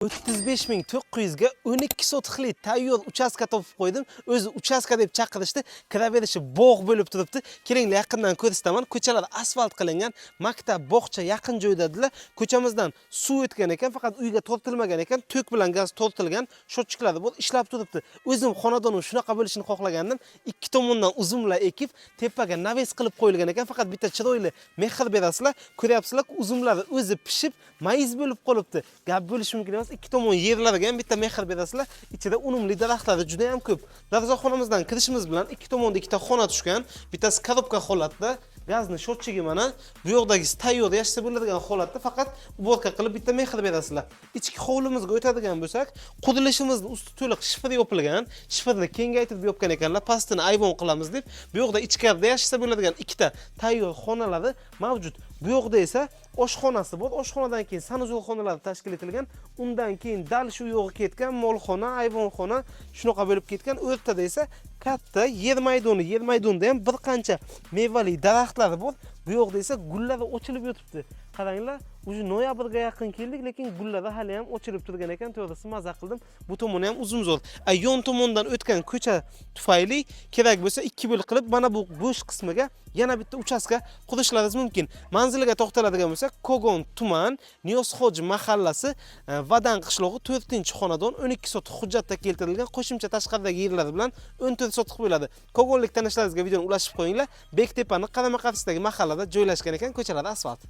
35.900 ga 12 sotixli tayyor uchastka topib qo'ydim. O'zi uchastka deb chaqirishdi. Kiraverishi bog' bo'lib turibdi. Kelinglar yaqindan ko'rsataman. Ko'chalar asfalt qilingan, maktab, bog'cha yaqin joydadilar. Ko'chamizdan suv o'tgan ekan, faqat uyga tortilmagan ekan, tok bilan gaz tortilgan. Shotchiklari bu ishlab turibdi. O'zim xonadonim shunaqa bo'lishini xohlagandim. Ikki tomondan uzumlar ekib, tepaga naves qilib qo'yilgan ekan. Faqat bitta chiroyli mehr berasizlar. Ko'ryapsizlar, uzumlari o'zi pishib, mayiz bo'lib qolibdi. Gap bo'lishi mumkin emas. Ikki tomon yerlariga ham bitta mehr berasizlar. Ichida unumli daraxtlari juda ham ko'p. Darvozaxonamizdan kirishimiz bilan ikki tomonda ikkita xona tushgan. Bittasi korobka holatda, gazni shotchigi mana, bu yoqdagisi tayyor yashasa bo'ladigan holatda, faqat uborka qilib bitta mehr berasizlar. Ichki hovlimizga o'tadigan bo'lsak, qurilishimizni usti to'liq shifr yopilgan, shifrni kengaytirib yopgan ekanlar, pastini ayvon qilamiz deb. Bu yoqda ichkarida yashasa bo'ladigan ikkita tayyor xonalari mavjud. Bu yoqda esa oshxonasi bor. Oshxonadan keyin sanuzul xonalari tashkil etilgan. Undan keyin dal shu yo'g'i ketgan molxona, ayvonxona shunaqa bo'lib ketgan. O'rtada esa katta yer maydoni. Yer maydonida ham bir qancha mevali daraxtlar bor. Bu yoqda esa gullari ochilib yotibdi. Qaranglar, o'sha noyabrga yaqin keldik, lekin gullari hali ham ochilib turgan ekan. To'g'risi maza qildim. Bu tomoni ham uzumzor. Yon tomondan o'tgan ko'cha tufayli kerak bo'lsa ikki bo'l qilib mana bu bo'sh qismiga yana bitta uchastka qurishlaringiz mumkin. Manziliga to'xtaladigan bo'lsak, Kogon tuman, Niyozxo'ja mahallasi, Vadan qishlog'i 4-xonadon 12 sotix hujjatda keltirilgan, qo'shimcha tashqaridagi yerlari bilan 14 sotix bo'ladi. Kogonlik tanishlaringizga videoni ulashib qo'yinglar. Bektepani qarama-qarshisidagi mahallada joylashgan ekan, ko'chalar asfalt.